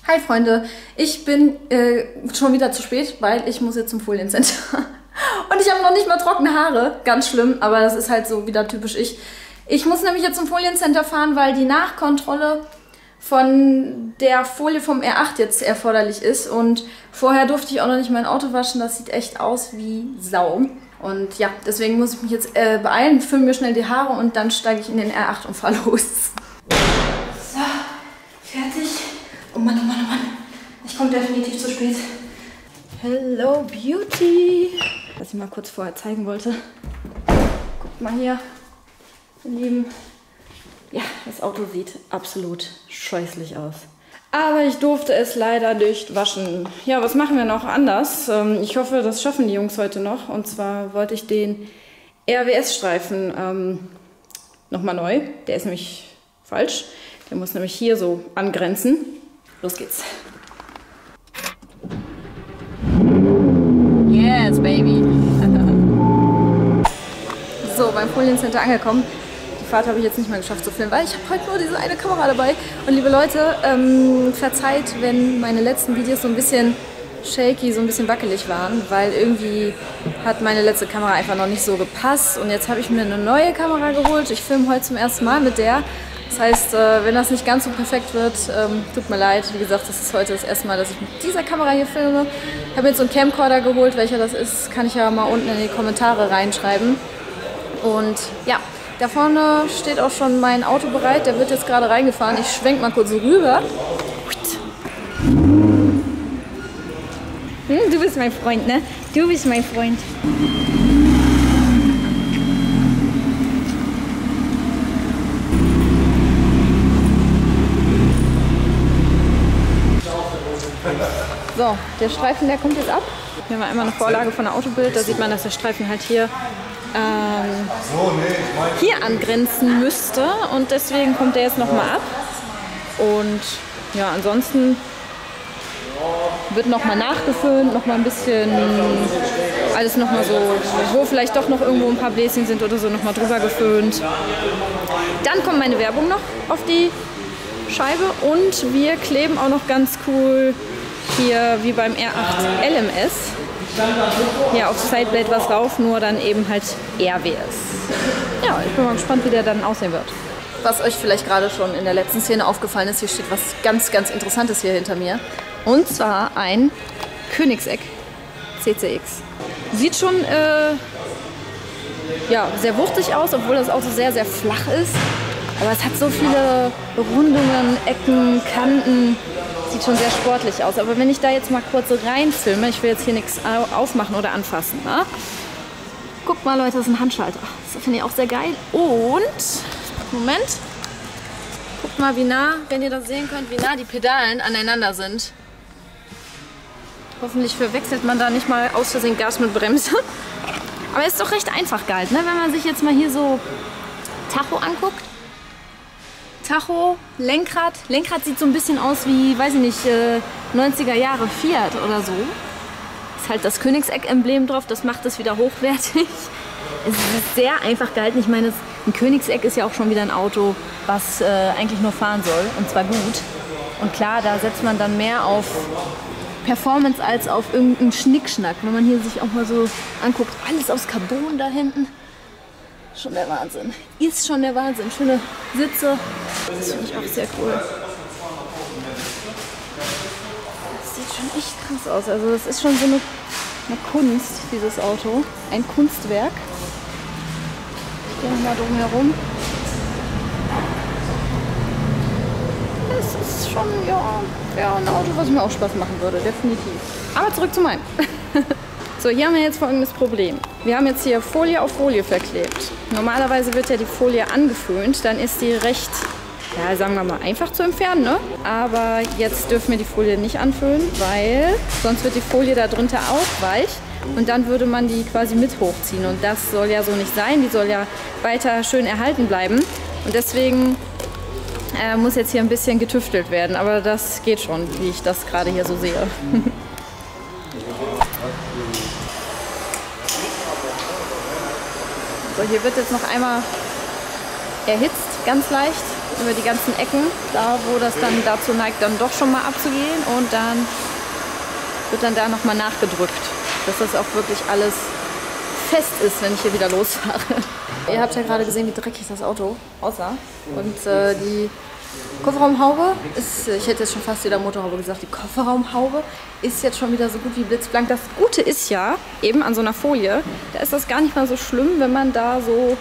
Hi Freunde, ich bin schon wieder zu spät, weil ich muss jetzt zum Foliencenter. Und ich habe noch nicht mal trockene Haare, ganz schlimm, aber das ist halt so wieder typisch ich. Ich muss nämlich jetzt zum Foliencenter fahren, weil die Nachkontrolle von der Folie vom R8 jetzt erforderlich ist. Und vorher durfte ich auch noch nicht mein Auto waschen, das sieht echt aus wie Sau. Und ja, deswegen muss ich mich jetzt beeilen, föhne mir schnell die Haare und dann steige ich in den R8 und fahre los. So, fertig. Oh Mann, oh Mann, oh Mann. Ich komme definitiv zu spät. Hello Beauty. Was ich mal kurz vorher zeigen wollte. Guckt mal hier, ihr Lieben. Ja, das Auto sieht absolut scheußlich aus. Aber ich durfte es leider nicht waschen. Ja, was machen wir noch anders? Ich hoffe, das schaffen die Jungs heute noch. Und zwar wollte ich den RWS-Streifen nochmal neu. Der ist nämlich falsch. Der muss nämlich hier so angrenzen. Los geht's. Yes, baby. So, beim Foliencenter angekommen. Die Fahrt habe ich jetzt nicht mal geschafft zu filmen, weil ich habe heute nur diese eine Kamera dabei. Und liebe Leute, verzeiht, wenn meine letzten Videos so ein bisschen shaky, so ein bisschen wackelig waren, weil irgendwie hat meine letzte Kamera einfach noch nicht so gepasst. Und jetzt habe ich mir eine neue Kamera geholt. Ich filme heute zum ersten Mal mit der. Das heißt, wenn das nicht ganz so perfekt wird, tut mir leid. Wie gesagt, das ist heute das erste Mal, dass ich mit dieser Kamera hier filme. Ich habe jetzt so einen Camcorder geholt. Welcher das ist, kann ich ja mal unten in die Kommentare reinschreiben. Und ja, da vorne steht auch schon mein Auto bereit. Der wird jetzt gerade reingefahren. Ich schwenke mal kurz rüber. Du bist mein Freund, ne? Du bist mein Freund. So, der Streifen, der kommt jetzt ab. Hier haben wir einmal eine Vorlage von der Autobild. Da sieht man, dass der Streifen halt hier angrenzen müsste. Und deswegen kommt der jetzt nochmal ab. Und ja, ansonsten wird nochmal nachgeföhnt, nochmal ein bisschen alles nochmal so, wo vielleicht doch noch irgendwo ein paar Bläschen sind oder so, nochmal drüber geföhnt. Dann kommt meine Werbung noch auf die Scheibe und wir kleben auch noch ganz cool hier wie beim R8 LMS hier aufs Sideblade was drauf, nur dann eben halt RWS. Ja, ich bin mal gespannt, wie der dann aussehen wird. Was euch vielleicht gerade schon in der letzten Szene aufgefallen ist, hier steht was ganz, ganz Interessantes hier hinter mir. Und zwar ein Koenigsegg CCX. Sieht schon ja, sehr wuchtig aus, obwohl das Auto sehr, sehr flach ist. Aber es hat so viele Rundungen, Ecken, Kanten. Sieht schon sehr sportlich aus. Aber wenn ich da jetzt mal kurz reinfilme, ich will jetzt hier nichts aufmachen oder anfassen. Ne? Guckt mal, Leute, das ist ein Handschalter. Das finde ich auch sehr geil. Und, Moment. Guckt mal, wie nah, wenn ihr das sehen könnt, wie nah die Pedalen aneinander sind. Hoffentlich verwechselt man da nicht mal aus Versehen Gas mit Bremse. Aber ist doch recht einfach gehalten, ne? Wenn man sich jetzt mal hier so Tacho anguckt. Tacho, Lenkrad. Lenkrad sieht so ein bisschen aus wie, weiß ich nicht, 90er Jahre Fiat oder so. Ist halt das Koenigsegg-Emblem drauf, das macht es wieder hochwertig. Es ist sehr einfach gehalten. Ich meine, ein Koenigsegg ist ja auch schon wieder ein Auto, was eigentlich nur fahren soll, und zwar gut. Und klar, da setzt man dann mehr auf Performance als auf irgendeinen Schnickschnack. Wenn man hier sich auch mal so anguckt, alles aus Carbon da hinten. Schon der Wahnsinn. Ist schon der Wahnsinn. Schöne Sitze. Das finde ich auch sehr cool. Das sieht schon echt krass aus. Also das ist schon so eine Kunst, dieses Auto. Ein Kunstwerk. Ich gehe nochmal drum herum. Es ist schon, ja, ein Auto, was mir auch Spaß machen würde, definitiv. Aber zurück zu meinem. So, hier haben wir jetzt folgendes Problem. Wir haben jetzt hier Folie auf Folie verklebt. Normalerweise wird ja die Folie angeföhnt, dann ist die recht, ja, sagen wir mal, einfach zu entfernen, ne? Aber jetzt dürfen wir die Folie nicht anföhnen, weil sonst wird die Folie da drunter auch weich und dann würde man die quasi mit hochziehen. Und das soll ja so nicht sein, die soll ja weiter schön erhalten bleiben. Und deswegen muss jetzt hier ein bisschen getüftelt werden, aber das geht schon, wie ich das gerade hier so sehe. So, hier wird jetzt noch einmal erhitzt, ganz leicht. über die ganzen Ecken, da wo das dann dazu neigt, dann doch schon mal abzugehen. Und dann wird dann da nochmal nachgedrückt, dass das auch wirklich alles fest ist, wenn ich hier wieder losfahre. Ihr habt ja gerade gesehen, wie dreckig das Auto aussah. Und die Kofferraumhaube ist, ich hätte jetzt schon fast wieder Motorhaube gesagt, die Kofferraumhaube ist jetzt schon wieder so gut wie blitzblank. Das Gute ist ja, eben an so einer Folie, da ist das gar nicht mal so schlimm, wenn man da so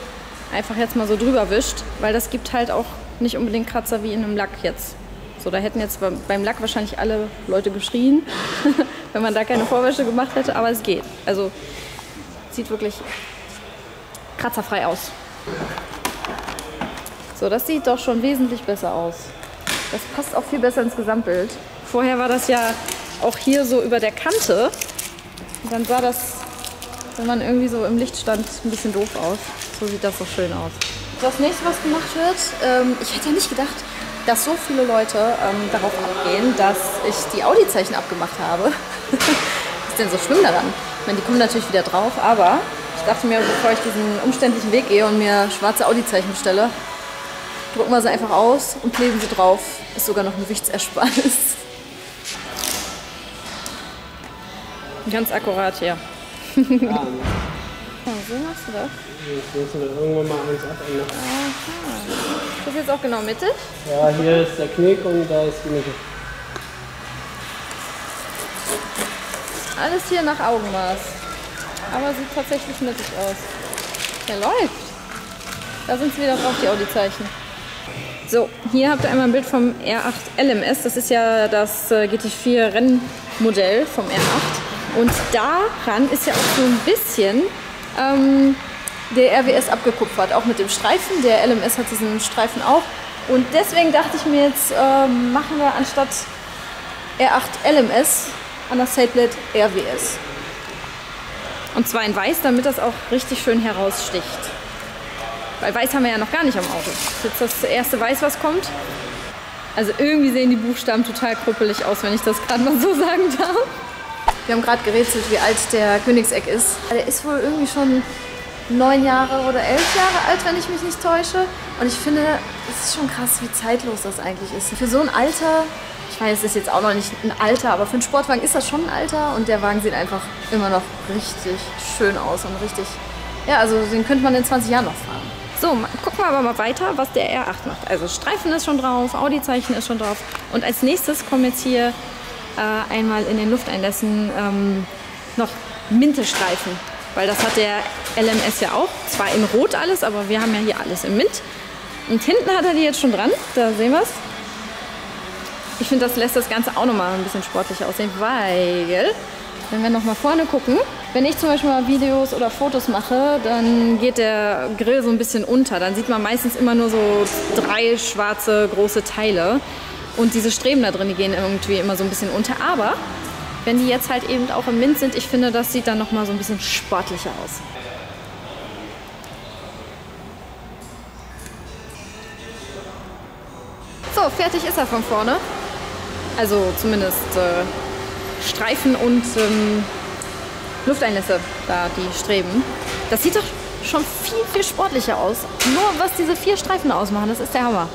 einfach jetzt mal so drüber wischt, weil das gibt halt auch nicht unbedingt Kratzer wie in einem Lack jetzt. So, da hätten jetzt beim Lack wahrscheinlich alle Leute geschrien, wenn man da keine Vorwäsche gemacht hätte, aber es geht. Also sieht wirklich kratzerfrei aus. So, das sieht doch schon wesentlich besser aus. Das passt auch viel besser ins Gesamtbild. Vorher war das ja auch hier so über der Kante. Und dann sah das, wenn man irgendwie so im Licht stand, ein bisschen doof aus. So sieht das doch schön aus. Das nächste, was gemacht wird, ich hätte ja nicht gedacht, dass so viele Leute darauf abgehen, dass ich die Audi-Zeichen abgemacht habe. Was ist denn so schlimm daran? Ich meine, die kommen natürlich wieder drauf, aber ich dachte mir, bevor ich diesen umständlichen Weg gehe und mir schwarze Audi-Zeichen bestelle, drucken wir sie einfach aus und kleben sie drauf. Ist sogar noch eine Gewichtsersparnis. Ganz akkurat hier. Ja, so machst du das? Jetzt müssen wir irgendwann mal eins abändern. Aha. Ist das jetzt auch genau mittig? Ja, hier ist der Knick und da ist die Mitte. Alles hier nach Augenmaß. Aber sieht tatsächlich mittig aus. Der läuft. Da sind sie wieder drauf, die Audi-Zeichen. So, hier habt ihr einmal ein Bild vom R8 LMS. Das ist ja das GT4 Rennmodell vom R8. Und daran ist ja auch so ein bisschen der RWS abgekupfert, auch mit dem Streifen. Der LMS hat diesen Streifen auch. Und deswegen dachte ich mir jetzt, machen wir anstatt R8 LMS an das Sailblade RWS. Und zwar in weiß, damit das auch richtig schön heraussticht. Weil weiß haben wir ja noch gar nicht am Auto. Das ist jetzt das erste Weiß, was kommt. Also irgendwie sehen die Buchstaben total krüppelig aus, wenn ich das gerade mal so sagen darf. Wir haben gerade gerätselt, wie alt der Königseck ist. Der ist wohl irgendwie schon 9 Jahre oder 11 Jahre alt, wenn ich mich nicht täusche. Und ich finde, es ist schon krass, wie zeitlos das eigentlich ist. Für so ein Alter, ich meine, es ist jetzt auch noch nicht ein Alter, aber für einen Sportwagen ist das schon ein Alter. Und der Wagen sieht einfach immer noch richtig schön aus und richtig, ja, also den könnte man in 20 Jahren noch fahren. So, gucken wir aber mal weiter, was der R8 macht. Also Streifen ist schon drauf, Audi-Zeichen ist schon drauf. Und als nächstes kommen jetzt hier einmal in den Lufteinlässen noch Mintestreifen. Weil das hat der LMS ja auch. Zwar in Rot alles, aber wir haben ja hier alles im Mint. Und hinten hat er die jetzt schon dran. Da sehen wir es. Ich finde, das lässt das Ganze auch nochmal ein bisschen sportlicher aussehen, weil, wenn wir nochmal vorne gucken, wenn ich zum Beispiel mal Videos oder Fotos mache, dann geht der Grill so ein bisschen unter. Dann sieht man meistens immer nur so 3 schwarze große Teile. Und diese Streben da drin, die gehen irgendwie immer so ein bisschen unter. Aber wenn die jetzt halt eben auch im Mint sind, ich finde, das sieht dann nochmal so ein bisschen sportlicher aus. So, fertig ist er von vorne. Also zumindest Streifen und Lufteinlässe, da die Streben. Das sieht doch schon viel, viel sportlicher aus. Nur was diese 4 Streifen ausmachen, das ist der Hammer.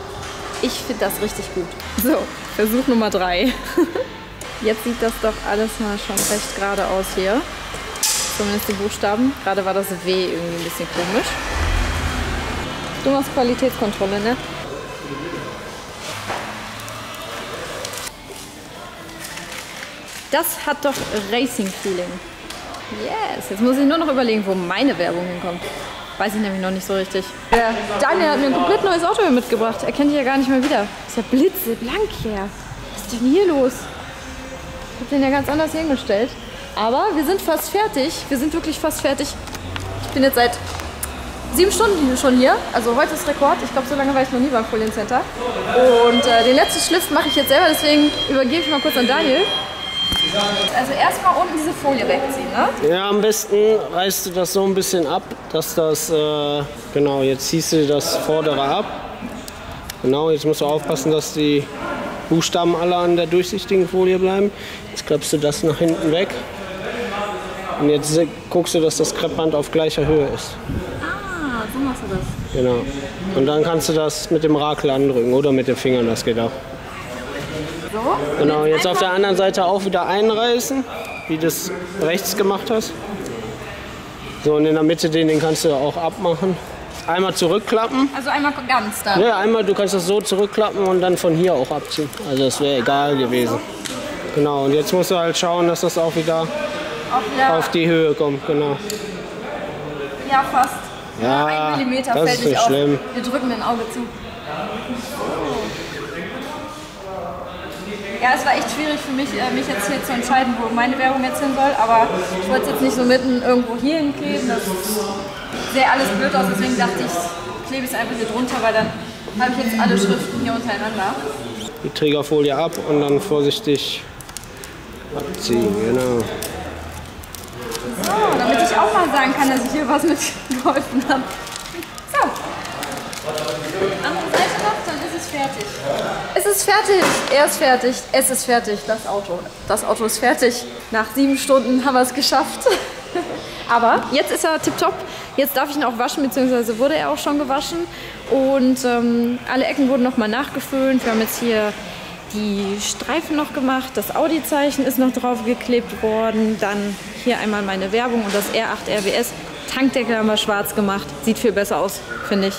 Ich finde das richtig gut. So, Versuch Nummer 3. Jetzt sieht das doch alles mal schon recht gerade aus hier. Zumindest die Buchstaben. Gerade war das W irgendwie ein bisschen komisch. Du machst Qualitätskontrolle, ne? Das hat doch Racing-Feeling. Yes, jetzt muss ich nur noch überlegen, wo meine Werbung hinkommt. Weiß ich nämlich noch nicht so richtig. Der Daniel hat mir ein komplett neues Auto hier mitgebracht. Er kennt die ja gar nicht mehr wieder. Ist ja blitzeblank hier. Was ist denn hier los? Ich habe den ja ganz anders hingestellt. Aber wir sind fast fertig. Wir sind wirklich fast fertig. Ich bin jetzt seit 7 Stunden schon hier. Also heute ist Rekord. Ich glaube, so lange war ich noch nie beim Foliencenter. Und den letzten Schliff mache ich jetzt selber. Deswegen übergebe ich mal kurz an Daniel. Also erstmal unten diese Folie wegziehen, ne? Ja, am besten reißt du das so ein bisschen ab, dass das, genau, jetzt ziehst du das vordere ab. Genau, jetzt musst du aufpassen, dass die Buchstaben alle an der durchsichtigen Folie bleiben. Jetzt klappst du das nach hinten weg. Und jetzt guckst du, dass das Kreppband auf gleicher Höhe ist. Ah, so machst du das. Genau. Und dann kannst du das mit dem Rakel andrücken oder mit den Fingern, das geht auch. So. Genau, jetzt auf der anderen Seite auch wieder einreißen, wie du es rechts gemacht hast. So, und in der Mitte den kannst du auch abmachen. Einmal zurückklappen. Also einmal ganz da. Ja, einmal, du kannst das so zurückklappen und dann von hier auch abziehen. Also das wäre egal gewesen. Genau, und jetzt musst du halt schauen, dass das auch wieder auf die Höhe kommt. Genau. Ja, fast. Ja, 1 Millimeter das fällt ist nicht nicht auf. schlimm. Wir drücken ein Auge zu. Ja, es war echt schwierig für mich, mich jetzt hier zu entscheiden, wo meine Werbung jetzt hin soll. Aber ich wollte es jetzt nicht so mitten irgendwo hier hinkleben. Das sähe alles blöd aus, deswegen dachte ich, klebe es einfach hier drunter, weil dann habe ich jetzt alle Schriften hier untereinander. Die Trägerfolie ab und dann vorsichtig abziehen, genau. So, damit ich auch mal sagen kann, dass ich hier was mitgeholfen habe. So. Andere Seite noch, dann ist es fertig. Es ist fertig. Er ist fertig. Es ist fertig. Das Auto. Das Auto ist fertig. Nach 7 Stunden haben wir es geschafft. Aber jetzt ist er tipptopp. Jetzt darf ich ihn auch waschen, beziehungsweise wurde er auch schon gewaschen. Und alle Ecken wurden nochmal nachgeföhnt. Wir haben jetzt hier die Streifen noch gemacht. Das Audi-Zeichen ist noch drauf geklebt worden. Dann hier einmal meine Werbung und das R8 RWS. Tankdeckel haben wir schwarz gemacht. Sieht viel besser aus, finde ich.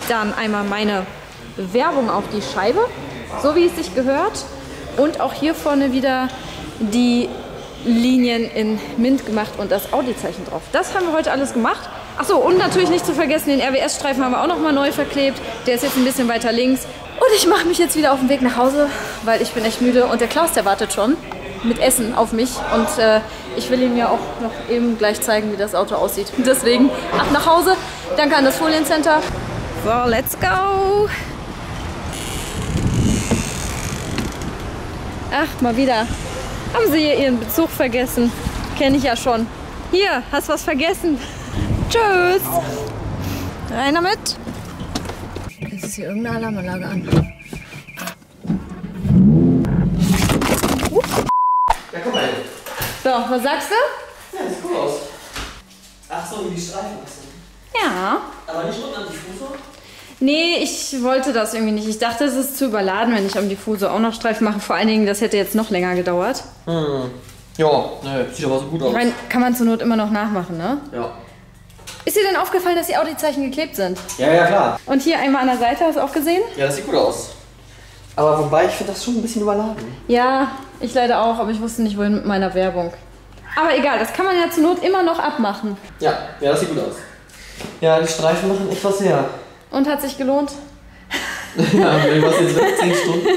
Dann einmal meine Werbung auf die Scheibe, so wie es sich gehört. Und auch hier vorne wieder die Linien in Mint gemacht und das Audi-Zeichen drauf. Das haben wir heute alles gemacht. Achso, und natürlich nicht zu vergessen, den RWS-Streifen haben wir auch noch mal neu verklebt. Der ist jetzt ein bisschen weiter links. Und ich mache mich jetzt wieder auf den Weg nach Hause, weil ich bin echt müde. Und der Klaus, der wartet schon mit Essen auf mich. Und ich will ihm ja auch noch eben gleich zeigen, wie das Auto aussieht. Deswegen ab nach Hause, danke an das Foliencenter. So, let's go! Ach, mal wieder. Haben sie hier ihren Bezug vergessen? Kenne ich ja schon. Hier, hast was vergessen. Tschüss! Rein damit! Jetzt ist hier irgendeine Alarmanlage an. Ja, guck mal. So, was sagst du? Ja, sieht cool aus. Ach so, wie die Streifen sind. Ja. Aber nicht unten am Diffusor? Nee, ich wollte das irgendwie nicht. Ich dachte, es ist zu überladen, wenn ich am Diffusor auch noch Streifen mache. Vor allen Dingen, das hätte jetzt noch länger gedauert. Ja, ne, sieht aber so gut aus. Ich meine, kann man zur Not immer noch nachmachen, ne? Ja. Ist dir denn aufgefallen, dass die Audi-Zeichen geklebt sind? Ja, ja, klar. Und hier einmal an der Seite, hast du auch gesehen? Ja, das sieht gut aus. Aber wobei, ich finde das schon ein bisschen überladen. Ja, ich leider auch, aber ich wusste nicht, wohin mit meiner Werbung. Aber egal, das kann man ja zur Not immer noch abmachen. Ja, das sieht gut aus. Ja, die Streifen machen echt was her. Und hat sich gelohnt? Ja, was jetzt weg? 10 Stunden?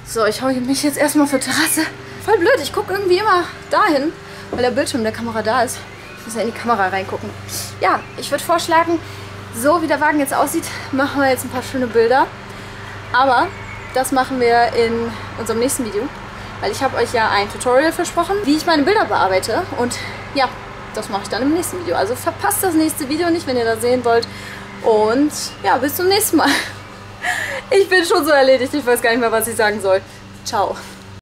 So, ich hau mich jetzt erstmal für Terrasse. Voll blöd, ich gucke irgendwie immer dahin, weil der Bildschirm der Kamera da ist. Ich muss ja in die Kamera reingucken. Ja, ich würde vorschlagen, so wie der Wagen jetzt aussieht, machen wir jetzt ein paar schöne Bilder. Aber das machen wir in unserem nächsten Video. Weil ich habe euch ja ein Tutorial versprochen, wie ich meine Bilder bearbeite. Und ja, das mache ich dann im nächsten Video. Also verpasst das nächste Video nicht, wenn ihr das sehen wollt. Und ja, bis zum nächsten Mal. Ich bin schon so erledigt, ich weiß gar nicht mehr, was ich sagen soll. Ciao.